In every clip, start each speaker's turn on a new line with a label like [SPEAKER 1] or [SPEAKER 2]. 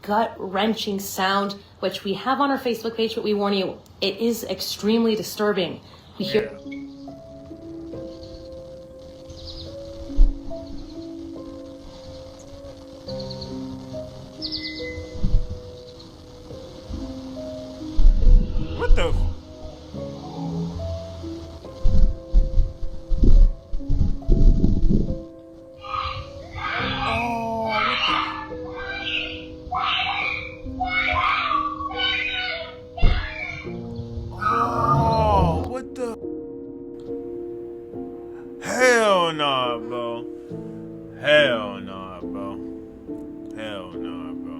[SPEAKER 1] gut-wrenching sound, which we have on our Facebook page, but we warn you, it is extremely disturbing. We hear...
[SPEAKER 2] What the... Hell nah, bro. Hell nah, bro. Hell nah, bro.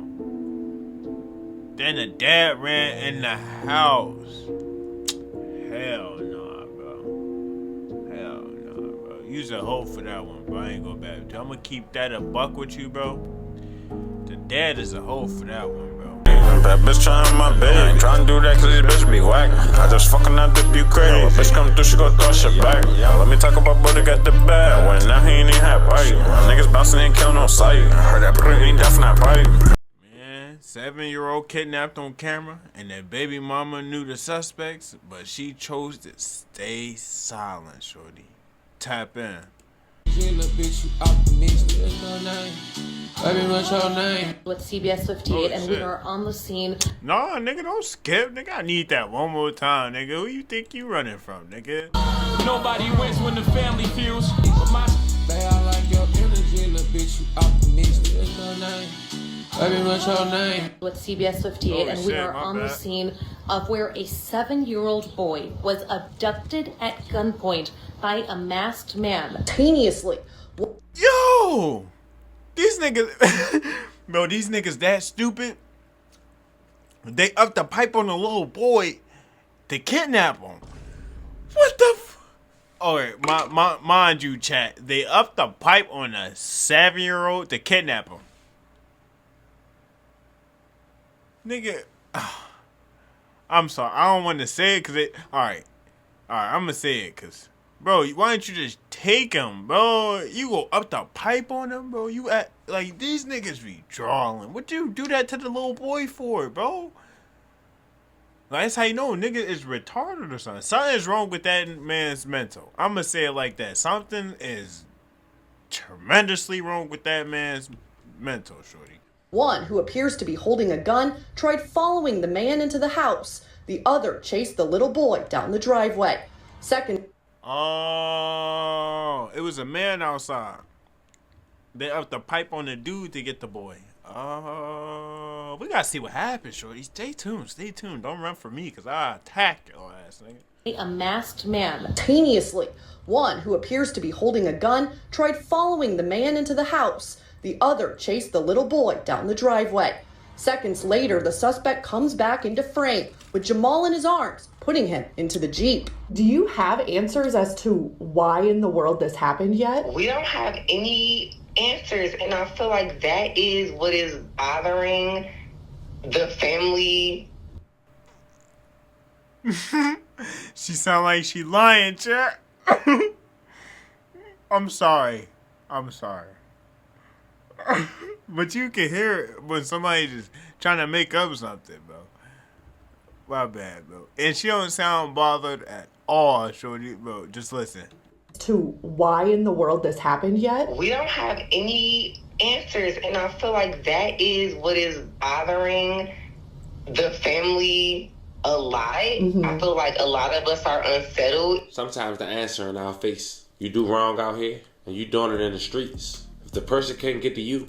[SPEAKER 2] Then the dad ran in the house. Hell nah, bro. Hell nah, bro. Use a hoe for that one, bro. I ain't going back. I'm gonna keep that a buck with you, bro. The dad is a hoe for that one, bro.
[SPEAKER 3] That bitch trying my bed. I ain't trying to do that cause this bitch be whack. I just fucking out the Ukraine. Bitch come through, she gon' throw shit back. Let me talk about brother got the bag. When now he ain't even have bite. Niggas bouncing ain't count on sight. I heard that brother ain't definitely pipe.
[SPEAKER 2] Man, 7-year-old kidnapped on camera, and their baby mama knew the suspects, but she chose to stay silent, shorty. Tap in.
[SPEAKER 1] With CBS 58, and we are on the scene.
[SPEAKER 2] Nah, nigga, don't skip. Nigga, I need that one more time, nigga. Who you think you running from, nigga?
[SPEAKER 4] Nobody wins when the family feels. They all like your energy, little bitch, you optimistic. There's no name. Baby, what's your name?
[SPEAKER 1] With CBS 58, and we are on the scene of where a 7-year-old boy was abducted at gunpoint by a masked man. Simultaneously.
[SPEAKER 2] Yo! These niggas... Bro, these niggas that stupid. They upped the pipe on the little boy to kidnap him. What the f... Alright, mind you, chat. They upped the pipe on a 7-year-old to kidnap him. Nigga... I'm sorry. I don't want to say it because it... Alright, I'm going to say it because... Bro, why don't you just take him, bro? You go up the pipe on him, bro. You act like these niggas be drawing. What you do that to the little boy for, bro? Like, that's how you know nigga is retarded or something. Something is wrong with that man's mental. I'm gonna say it like that. Something is tremendously wrong with that man's mental, shorty.
[SPEAKER 5] One, who appears to be holding a gun, tried following the man into the house. The other chased the little boy down the driveway. Second...
[SPEAKER 2] Oh, it was a man outside. They upped the pipe on the dude to get the boy. Oh, we gotta see what happens, shorty. Stay tuned. Don't run for me, because I attack your ass, nigga.
[SPEAKER 1] A masked man.
[SPEAKER 5] Simultaneously, one, who appears to be holding a gun, tried following the man into the house. The other chased the little boy down the driveway. Seconds later, the suspect comes back into frame with Jamal in his arms, putting him into the Jeep.
[SPEAKER 6] Do you have answers as to why in the world this happened yet?
[SPEAKER 7] We don't have any answers, and I feel like that is what is bothering the family.
[SPEAKER 2] She sound like she lying, chat. I'm sorry. But you can hear it when somebody just trying to make up something, bro. My bad, bro. And she don't sound bothered at all, shorty, bro. Just listen.
[SPEAKER 6] To why in the world this happened yet?
[SPEAKER 7] We don't have any answers, and I feel like that is what is bothering the family a lot. I feel like a lot of us are unsettled.
[SPEAKER 8] Sometimes the answer in our face. You do wrong out here, and you doing it in the streets. If the person can't get to you,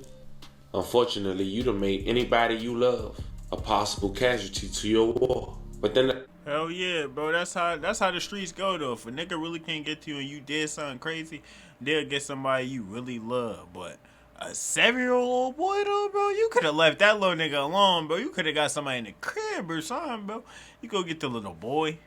[SPEAKER 8] unfortunately, you done made anybody you love a possible casualty to your war. But then...
[SPEAKER 2] Hell yeah, bro. That's how the streets go, though. If a nigga really can't get to you and you did something crazy, they'll get somebody you really love. But a 7-year-old little boy, though, bro, you could have left that little nigga alone, bro. You could have got somebody in the crib or something, bro. You go get the little boy.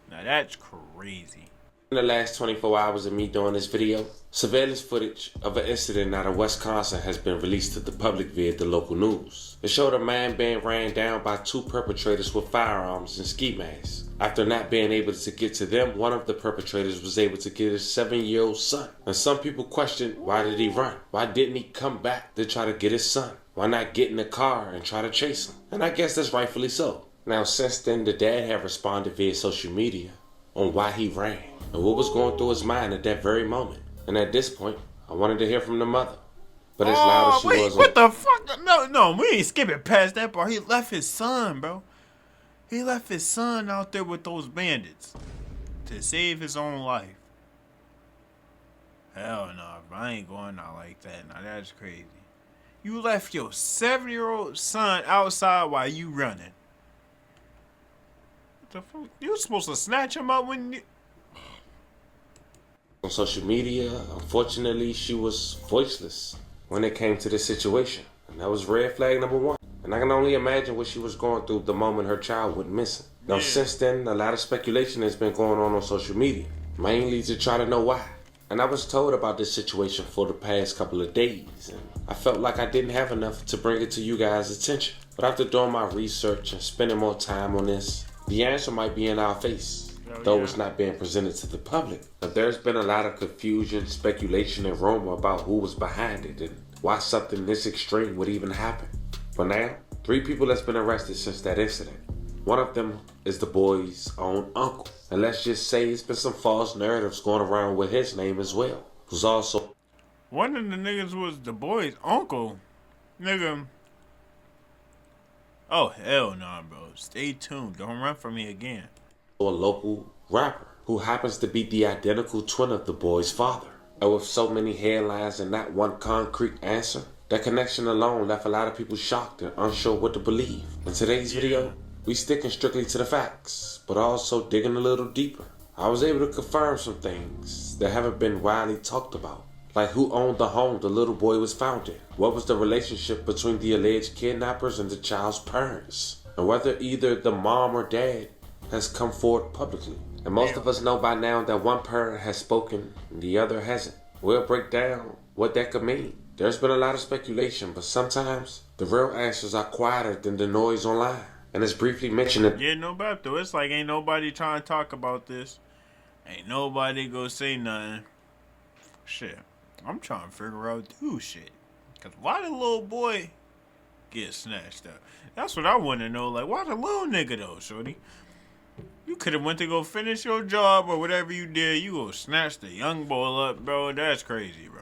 [SPEAKER 2] Now, that's crazy.
[SPEAKER 8] In the last 24 hours of me doing this video, surveillance footage of an incident out of Wisconsin has been released to the public via the local news. It showed a man being ran down by 2 perpetrators with firearms and ski masks. After not being able to get to them, one of the perpetrators was able to get his 7-year-old son. And some people question, why did he run? Why didn't he come back to try to get his son? Why not get in the car and try to chase him? And I guess that's rightfully so. Now, since then, the dad had responded via social media on why he ran and what was going through his mind at that very moment. And at this point, I wanted to hear from the mother. But as loud as she was...
[SPEAKER 2] What the fuck? No, we ain't skipping past that part. He left his son, bro. He left his son out there with those bandits to save his own life. Hell no, bro. I ain't going out like that. Now, that's crazy. You left your 7-year-old son outside while you running. What the fuck? You were supposed to snatch him up when you...
[SPEAKER 8] On social media, unfortunately, she was voiceless when it came to this situation. And that was red flag number one. And I can only imagine what she was going through the moment her child went missing. Now, since then, a lot of speculation has been going on social media, mainly to try to know why. And I was told about this situation for the past couple of days, and I felt like I didn't have enough to bring it to you guys' attention. But after doing my research and spending more time on this, the answer might be in our face, though it's not being presented to the public. But there's been a lot of confusion, speculation, and rumor about who was behind it and why something this extreme would even happen. But now, 3 people has been arrested since that incident. One of them is the boy's own uncle. And let's just say it's been some false narratives going around with his name as well. Who's also...
[SPEAKER 2] One of the niggas was the boy's uncle. Nigga. Oh, hell no, bro. Stay tuned. Don't run from me again.
[SPEAKER 8] A local rapper who happens to be the identical twin of the boy's father. And with so many headlines and not one concrete answer, that connection alone left a lot of people shocked and unsure what to believe. In today's video, we sticking strictly to the facts, but also digging a little deeper. I was able to confirm some things that haven't been widely talked about, like who owned the home the little boy was found in, what was the relationship between the alleged kidnappers and the child's parents, and whether either the mom or dad has come forward publicly. And most of us know by now that one parent has spoken and the other hasn't. We'll break down what that could mean. There's been a lot of speculation, but sometimes the real answers are quieter than the noise online. And it's briefly mentioned.
[SPEAKER 2] Yeah, no doubt though. It's like ain't nobody trying to talk about this. Ain't nobody gonna say nothing. Shit. I'm trying to figure out shit. Cause why the little boy get snatched up? That's what I want to know. Like, why the little nigga though, shorty? You could have went to go finish your job or whatever you did. You go snatch the young boy up, bro. That's crazy, bro.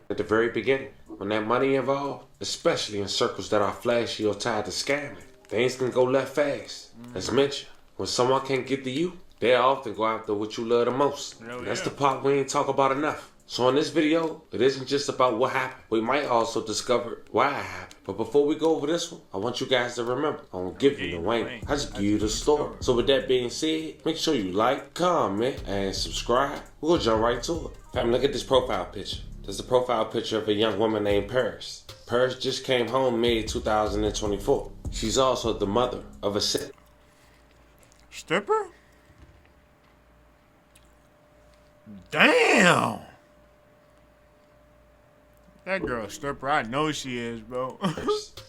[SPEAKER 8] At the very beginning, when that money involved, especially in circles that are flashy or tied to scamming, things can go left fast. As mentioned, when someone can't get to you, they often go after what you love the most. That's the part we ain't talk about enough. So in this video, it isn't just about what happened. We might also discover why it happened. But before we go over this one, I want you guys to remember, I won't give you the wank. I just give you the story. So with that being said, make sure you like, comment, and subscribe. We're gonna jump right to it. Fam, look at this profile picture. There's a profile picture of a young woman named Paris. Paris just came home mid-2024. She's also the mother of a
[SPEAKER 2] stripper? Damn! That girl a stripper, I know she is, bro.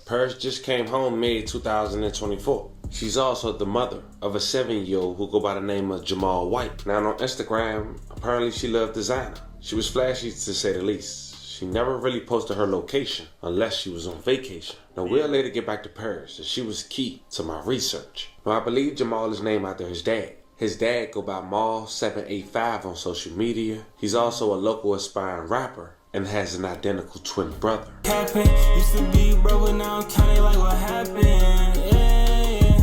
[SPEAKER 8] Paris just came home mid-2024. She's also the mother of a 7-year-old who go by the name of Jamal White. Now on Instagram, apparently she loved designer. She was flashy to say the least. She never really posted her location unless she was on vacation. Now we'll later get back to Paris, and she was key to my research. Now I believe Jamal is named after his dad. His dad go by Mal785 on social media. He's also a local aspiring rapper and has an identical twin brother.
[SPEAKER 4] Used to be broke, but now I'm kinda like what happened.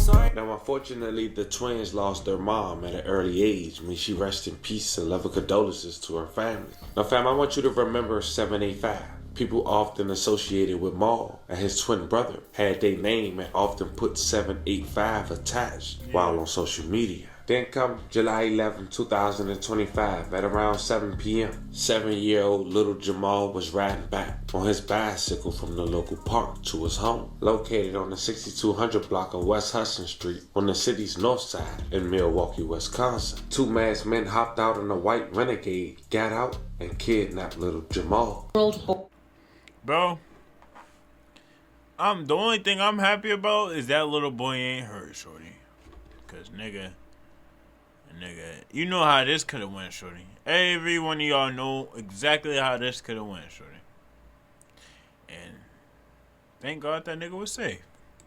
[SPEAKER 4] Sorry.
[SPEAKER 8] Now unfortunately, the twins lost their mom at an early age. May she rest in peace and love and condolences to her family. Now fam, I want you to remember 785. People often associated with Mal and his twin brother had their name and often put 785 attached while on social media. Then come July 11, 2025 at around 7 p.m. 7-year-old little Jamal was riding back on his bicycle from the local park to his home, located on the 6200 block of West Hudson Street on the city's north side in Milwaukee, Wisconsin. 2 masked men hopped out in a white Renegade, got out, and kidnapped little Jamal.
[SPEAKER 2] Bro, the only thing I'm happy about is that little boy ain't hurt, shorty. Cause nigga, you know how this could have went, shorty. Every one of y'all know exactly how this could have went, shorty. And Thank God that nigga was safe.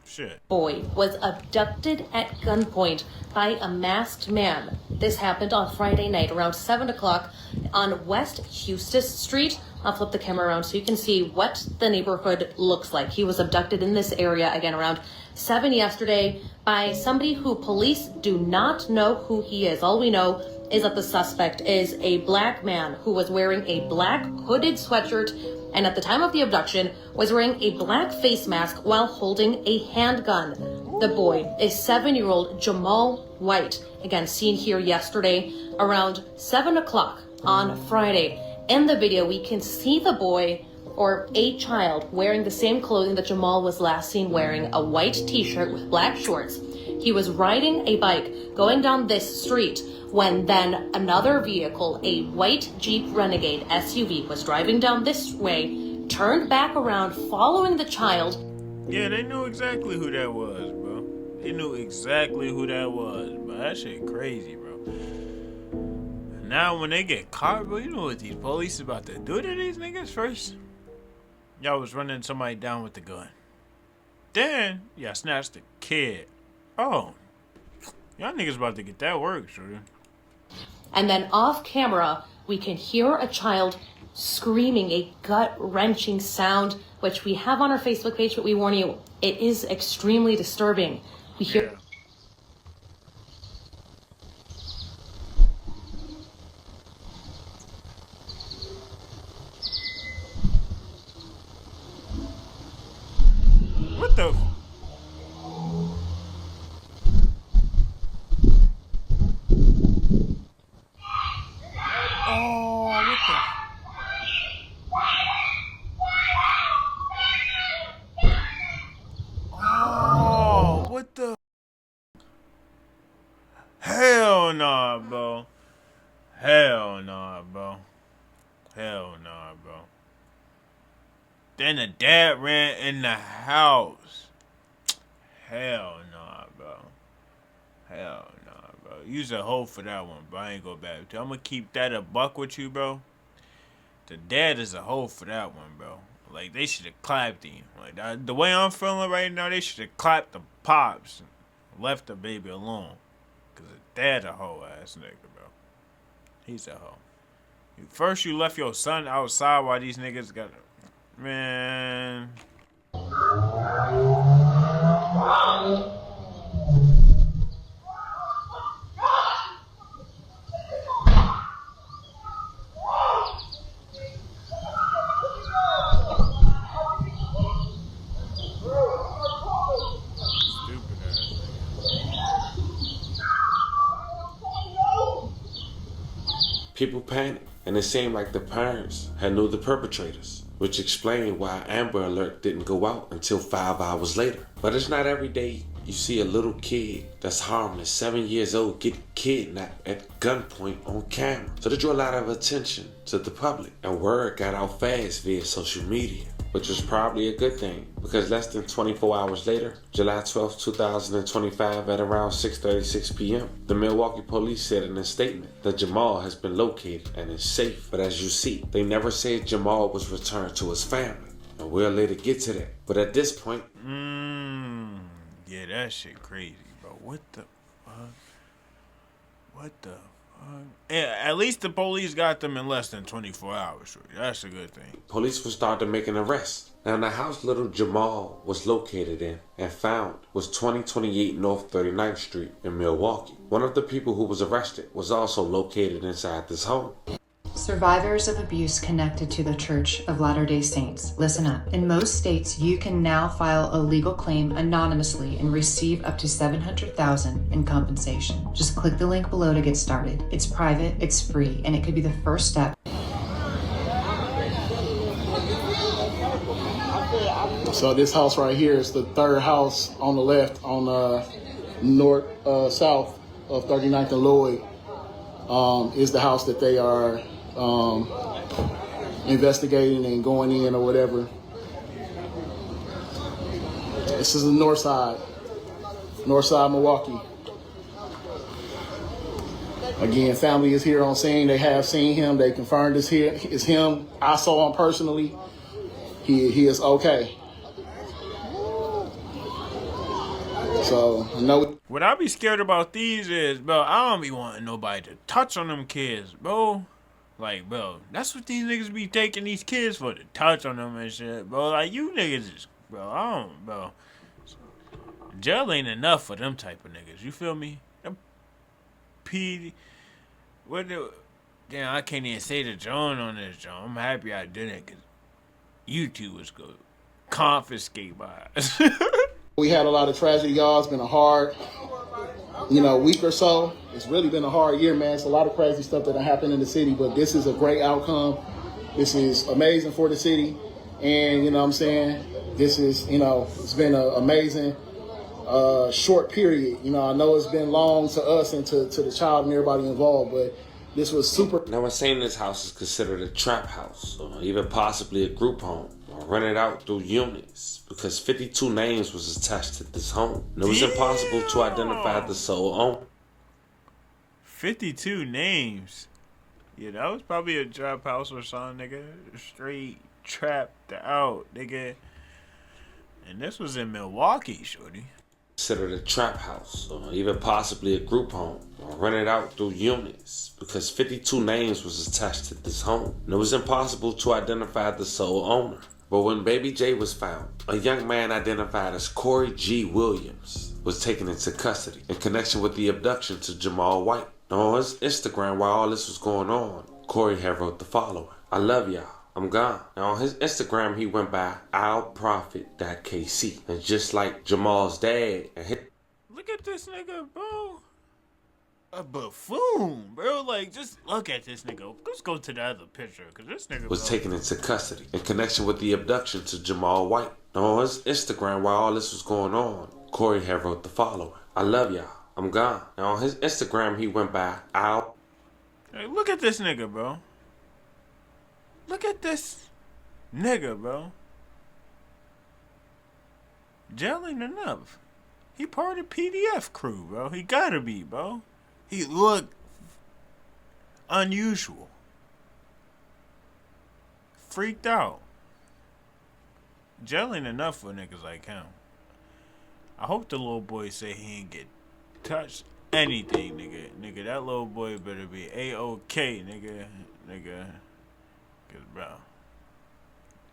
[SPEAKER 2] Shit.
[SPEAKER 1] Boy was abducted at gunpoint by a masked man. This happened on Friday night around 7 o'clock on West Eustis Street. I'll flip the camera around so you can see what the neighborhood looks like. He was abducted in this area again around 7 yesterday by somebody who police do not know who he is. All we know is that the suspect is a black man who was wearing a black hooded sweatshirt and at the time of the abduction was wearing a black face mask while holding a handgun. The boy is 7-year-old Jamal White, again seen here yesterday around 7 o'clock on Friday. In the video, we can see the boy or a child wearing the same clothing that Jamal was last seen wearing, a white t-shirt with black shorts. He was riding a bike going down this street when then another vehicle, a white Jeep Renegade SUV, was driving down this way, turned back around following the child.
[SPEAKER 2] Yeah, they knew exactly who that was, bro. They knew exactly who that was, bro. That shit crazy, bro. Now when they get caught, bro, you know what these police is about to do to these niggas first? Y'all was running somebody down with the gun. Then, y'all snatched the kid. Oh. Y'all niggas about to get that work, sure.
[SPEAKER 1] And then off camera, we can hear a child screaming a gut-wrenching sound, which we have on our Facebook page, but we warn you, it is extremely disturbing. We hear...
[SPEAKER 2] Yeah. What the... Hell nah, bro. Hell nah, bro. Hell nah, bro. Then the dad ran in the house. Hell nah, bro. Hell nah, bro. Use a hoe for that one, bro. I ain't go back. I'm gonna keep that a buck with you, bro. The dad is a hoe for that one, bro. Like, they should have clapped him. Like, the way I'm feeling right now, they should have clapped the pops and left the baby alone. Because the dad a hoe ass nigga, bro. He's a hoe. First, you left your son outside while these niggas got... Man...
[SPEAKER 8] People panicked, and it seemed like the parents had knew the perpetrators, which explained why Amber Alert didn't go out until 5 hours later. But it's not every day you see a little kid that's harmless, 7 years old, get kidnapped at gunpoint on camera. So they drew a lot of attention to the public, and word got out fast via social media, which was probably a good thing, because less than 24 hours later, July 12, 2025 at around 6:36 p.m., the Milwaukee police said in a statement that Jamal has been located and is safe. But as you see, they never said Jamal was returned to his family, and we'll later get to that. But at this point...
[SPEAKER 2] Yeah, that shit crazy, bro. What the fuck? What the fuck? Yeah, at least the police got them in less than 24 hours. That's a good thing.
[SPEAKER 8] Police will start to make an arrest. Now, the house little Jamal was located in and found was 2028 North 39th Street in Milwaukee. One of the people who was arrested was also located inside this home.
[SPEAKER 9] Survivors of abuse connected to the Church of Latter-day Saints, listen up. In most states, you can now file a legal claim anonymously and receive up to $700,000 in compensation. Just click the link below to get started. It's private, it's free, and it could be the first step.
[SPEAKER 10] So this house right here is the third house on the left on south of 39th and Lloyd. Is the house that they are investigating and going in or whatever. This is the north side Milwaukee. Again, family is here on scene. They have seen him. They confirmed it's him. I saw him personally. He is okay. So I know.
[SPEAKER 2] What I be scared about these is, bro, I don't be wanting nobody to touch on them kids, bro. Like, bro, that's what these niggas be taking these kids for, to touch on them and shit, bro. Like, you niggas is, bro, bro. Jail ain't enough for them type of niggas, you feel me? Them damn, I can't even say the John on this, John. I'm happy I didn't, because YouTube was going to confiscate my ass.
[SPEAKER 10] We had a lot of tragedy, y'all. It's been a hard, week or so. It's really been a hard year, man. It's a lot of crazy stuff that happened in the city, but this is a great outcome. This is amazing for the city. And, you know what I'm saying? This is, it's been an amazing short period. I know it's been long to us and to the child and everybody involved, but this was super.
[SPEAKER 8] Now, when saying this house is considered a trap house, or even possibly a group home, or rented out through units, because 52 names was attached to this home. And it was impossible to identify the sole owner.
[SPEAKER 2] 52 names. Yeah, that was probably a trap house or something, nigga. Straight trapped out, nigga. And this was in Milwaukee, shorty.
[SPEAKER 8] Considered a trap house, or even possibly a group home, or rented out through units, because 52 names was attached to this home. And it was impossible to identify the sole owner. But when Baby J was found, a young man identified as Corey G. Williams was taken into custody in connection with the abduction to Jamal White. Now, on his Instagram, while all this was going on, Corey had wrote the following: "I love y'all. I'm gone." Now, on his Instagram, he went by alprofit.kc. And just like Jamal's dad and his...
[SPEAKER 2] Look at this nigga, bro. A buffoon, bro. Like, just look at this nigga. Let's go to the other picture, because this nigga
[SPEAKER 8] was taken into custody in connection with the abduction to Jamal White. Now, on his Instagram, while all this was going on, Corey had wrote the following: "I love y'all. I'm gone." Now, on his Instagram, he went by
[SPEAKER 2] Hey, look at this nigga, bro. Look at this nigga, bro. Jail ain't enough. He part of the PDF crew, bro. He gotta be, bro. He look unusual. Freaked out. Jail ain't enough for niggas like him. I hope the little boy say he ain't get touched anything, nigga. Nigga, that little boy better be A-OK, nigga. Cause, bro,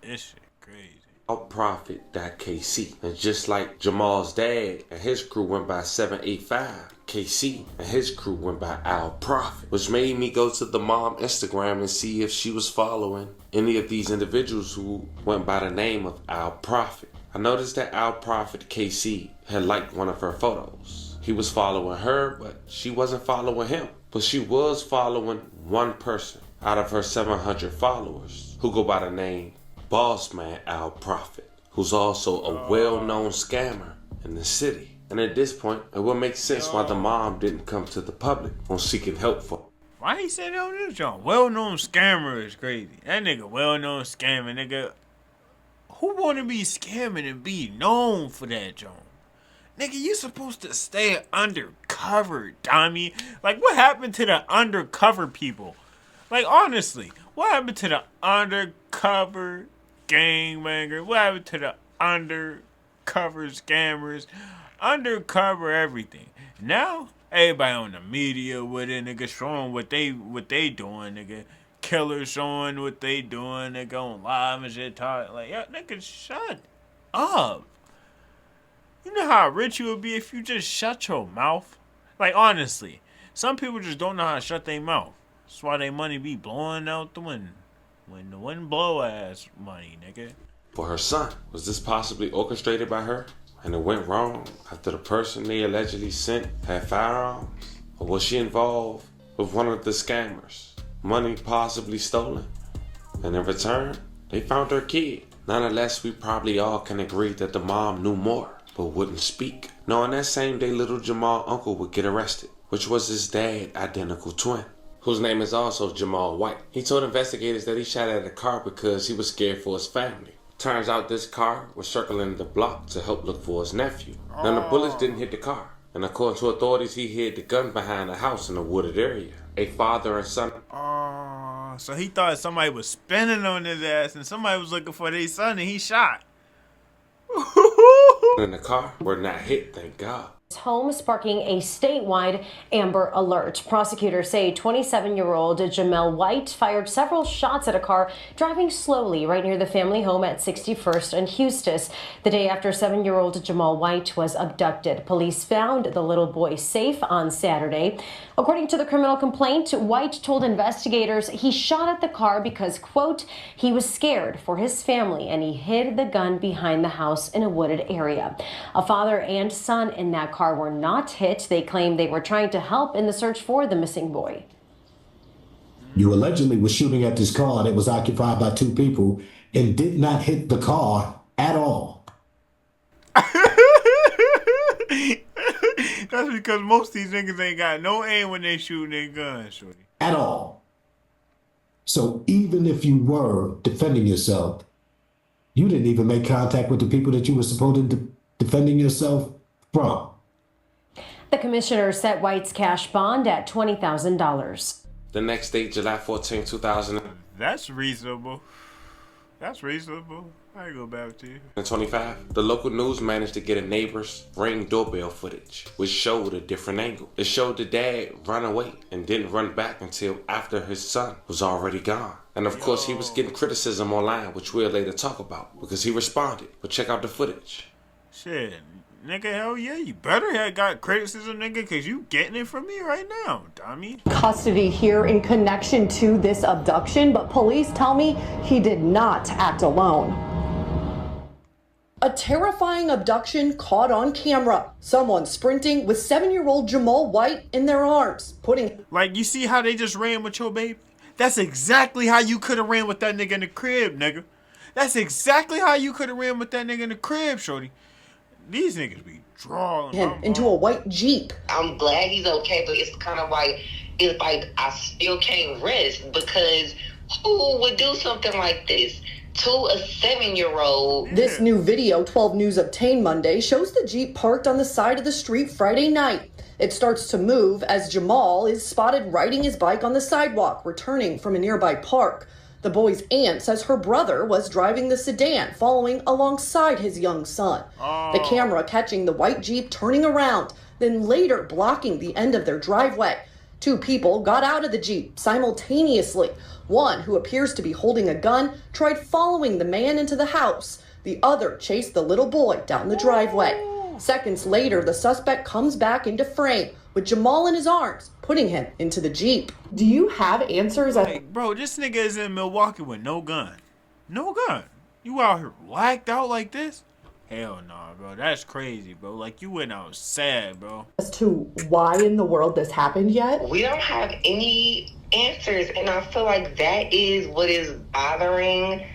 [SPEAKER 2] this shit crazy.
[SPEAKER 8] Outprofit.kc. And just like Jamal's dad and his crew went by 785KC and his crew went by Al Profit, which made me go to the mom Instagram and see if she was following any of these individuals who went by the name of Al Profit. I noticed that Al Profit KC had liked one of her photos. He was following her, but she wasn't following him. But she was following one person out of her 700 followers who go by the name Bossman Al Profit, who's also a well-known scammer in the city. And at this point, it would make sense why the mom didn't come to the public on seeking help for.
[SPEAKER 2] Why he said that on this joint? Well-known scammer is crazy. That nigga well-known scammer, nigga. Who wanna be scamming and be known for that joint? Nigga, you supposed to stay undercover, dummy. Like, what happened to the undercover people? Like, honestly, what happened to the undercover gangbanger? What happened to the undercover scammers? Undercover everything. Now, everybody on the media with it, nigga, showing what they doing, nigga. Killers showing what they doing. They going live and shit, talk. Like, yeah, nigga, shut up. You know how rich you would be if you just shut your mouth? Like, honestly, some people just don't know how to shut their mouth. That's why their money be blowing out the wind. When the wind blow ass money, nigga.
[SPEAKER 8] For her son, was this possibly orchestrated by her? And it went wrong after the person they allegedly sent had firearms? Or was she involved with one of the scammers? Money possibly stolen. And in return, they found her kid. Nonetheless, we probably all can agree that the mom knew more, but wouldn't speak. Now, on that same day, little Jamal's uncle would get arrested, which was his dad's identical twin, whose name is also Jamal White. He told investigators that he shot at a car because he was scared for his family. Turns out this car was circling the block to help look for his nephew. Now, the bullets didn't hit the car, and according to authorities, he hid the gun behind a house in a wooded area. A father and son.
[SPEAKER 2] So he thought somebody was spinning on his ass and somebody was looking for their son and he shot.
[SPEAKER 8] in the car were not hit, thank God.
[SPEAKER 11] Home, sparking a statewide Amber Alert. Prosecutors say 27-year-old Jamel White fired several shots at a car driving slowly right near the family home at 61st and Eustis the day after 7-year-old Jamal White was abducted. Police found the little boy safe on Saturday. According to the criminal complaint, White told investigators he shot at the car because, quote, he was scared for his family and he hid the gun behind the house in a wooded area. A father and son in that car were not hit. They claim they were trying to help in the search for the missing boy.
[SPEAKER 12] You allegedly were shooting at this car that was occupied by two people and did not hit the car at all.
[SPEAKER 2] That's because most of these niggas ain't got no aim when they shooting their guns, shorty.
[SPEAKER 12] At all. So even if you were defending yourself, you didn't even make contact with the people that you were supposed to defending yourself from.
[SPEAKER 11] The commissioner set White's cash bond at $20,000.
[SPEAKER 8] The next date, July 14, 2000.
[SPEAKER 2] That's reasonable. That's reasonable. I go back to you.
[SPEAKER 8] 25, the local news managed to get a neighbor's Ring doorbell footage, which showed a different angle. It showed the dad run away and didn't run back until after his son was already gone. And of course, he was getting criticism online, which we'll later talk about, because he responded. But check out the footage.
[SPEAKER 2] Shit, nigga, hell yeah, you better have got criticism, nigga, because you getting it from me right now, dummy.
[SPEAKER 5] Custody here in connection to this abduction, but police tell me he did not act alone. A terrifying abduction caught on camera. Someone sprinting with 7-year-old Jamal White in their arms, putting...
[SPEAKER 2] Like, you see how they just ran with your baby? That's exactly how you could have ran with that nigga in the crib, nigga. That's exactly how you could have ran with that nigga in the crib, shorty. These niggas be drawing
[SPEAKER 5] him into a white Jeep.
[SPEAKER 7] I'm glad he's okay, but it's kind of like, it's like I still can't rest, because who would do something like this to a 7-year-old?
[SPEAKER 5] This new video 12 News obtained Monday shows the Jeep parked on the side of the street Friday night. It starts to move as Jamal is spotted riding his bike on the sidewalk, returning from a nearby park. The boy's aunt says her brother was driving the sedan, following alongside his young son. The camera catching the white Jeep turning around, then later blocking the end of their driveway. Two people got out of the Jeep simultaneously. One, who appears to be holding a gun, tried following the man into the house. The other chased the little boy down the driveway. Seconds later, the suspect comes back into frame with Jamal in his arms, putting him into the Jeep.
[SPEAKER 6] Do you have answers?
[SPEAKER 2] Like, bro, this nigga is in Milwaukee with no gun. No gun. You out here whacked out like this? Hell no, bro. That's crazy, bro. Like, you went out sad, bro.
[SPEAKER 6] As to why in the world this happened yet?
[SPEAKER 7] We don't have any answers, and I feel like that is what is bothering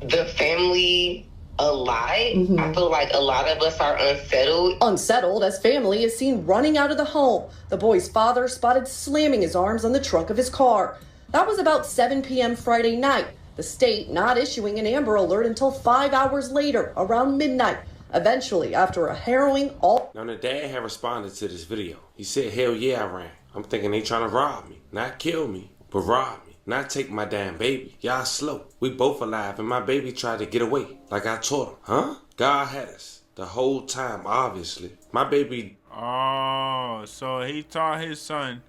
[SPEAKER 7] the family a lot. I feel like a lot of us are unsettled.
[SPEAKER 5] Unsettled as family is seen running out of the home. The boy's father spotted slamming his arms on the trunk of his car. That was about 7 p.m. Friday night. The state not issuing an Amber Alert until 5 hours later, around midnight. Eventually, after a harrowing all...
[SPEAKER 8] Now, the dad had responded to this video. He said, hell yeah, I ran. I'm thinking they trying to rob me. Not kill me, but rob me. Not take my damn baby. Y'all slow. We both alive, and my baby tried to get away, like I told him. Huh? God had us the whole time, obviously. My baby...
[SPEAKER 2] Oh, so he taught his son,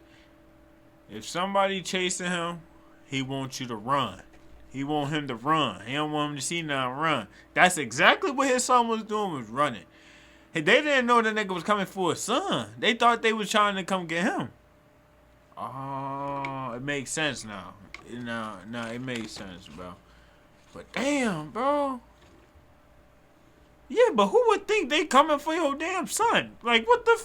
[SPEAKER 2] if somebody chasing him, he wants you to run. He want him to run. He don't want him to see nothing run. That's exactly what his son was doing, was running. Hey, they didn't know the nigga was coming for his son. They thought they was trying to come get him. Oh, it makes sense now. No, it makes sense, bro. But damn, bro. Yeah, but who would think they coming for your damn son? Like, what the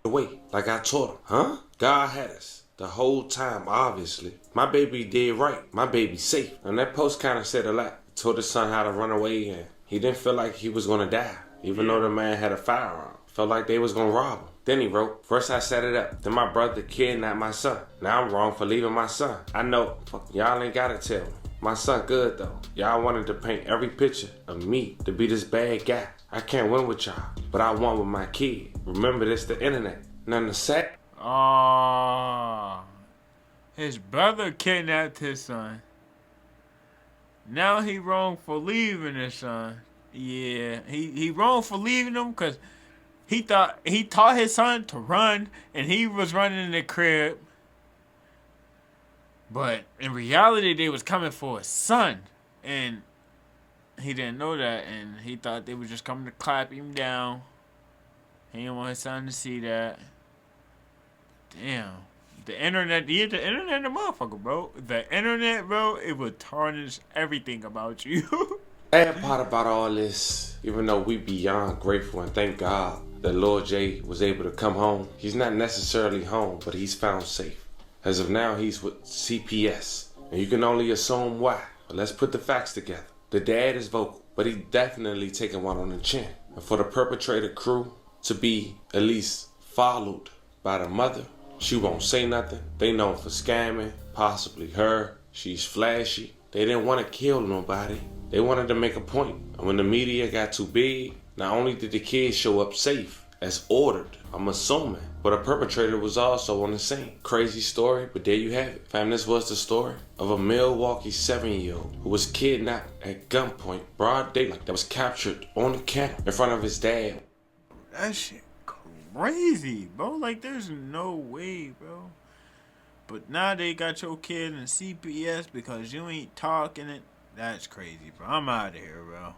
[SPEAKER 8] Away, like I told him. Huh? God had us the whole time, obviously. My baby did right. My baby's safe. And that post kind of said a lot. Told his son how to run away, and he didn't feel like he was going to die. Even though the man had a firearm. Felt like they was going to rob him. Then he wrote, first I set it up. Then my brother kidnapped my son. Now I'm wrong for leaving my son. I know. Fuck, y'all ain't got to tell me. My son good, though. Y'all wanted to paint every picture of me to be this bad guy. I can't win with y'all, but I won with my kid. Remember this, the internet. Nothing to say.
[SPEAKER 2] his brother kidnapped his son. Now he wrong for leaving his son. Yeah, he wrong for leaving him because he taught his son to run and he was running in the crib. But in reality, they was coming for his son, and he didn't know that, and he thought they was just coming to clap him down. He didn't want his son to see that. Damn. The internet, the internet, the motherfucker, bro. The internet, bro, it would tarnish everything about you.
[SPEAKER 8] Bad part about all this, even though we beyond grateful and thank God that Lord J was able to come home, he's not necessarily home, but he's found safe. As of now, he's with CPS, and you can only assume why. But let's put the facts together. The dad is vocal, but he definitely taking one on the chin. And for the perpetrator crew to be at least followed by the mother, she won't say nothing. They known for scamming, possibly her. She's flashy. They didn't want to kill nobody. They wanted to make a point. And when the media got too big, not only did the kids show up safe, as ordered, I'm assuming, but a perpetrator was also on the scene. Crazy story, but there you have it. Fam, this was the story of a Milwaukee 7-year-old who was kidnapped at gunpoint, broad daylight, that was captured on the camera in front of his dad.
[SPEAKER 2] That shit crazy, bro. Like, there's no way, bro. But now they got your kid in CPS because you ain't talking it. That's crazy, bro. I'm out of here, bro.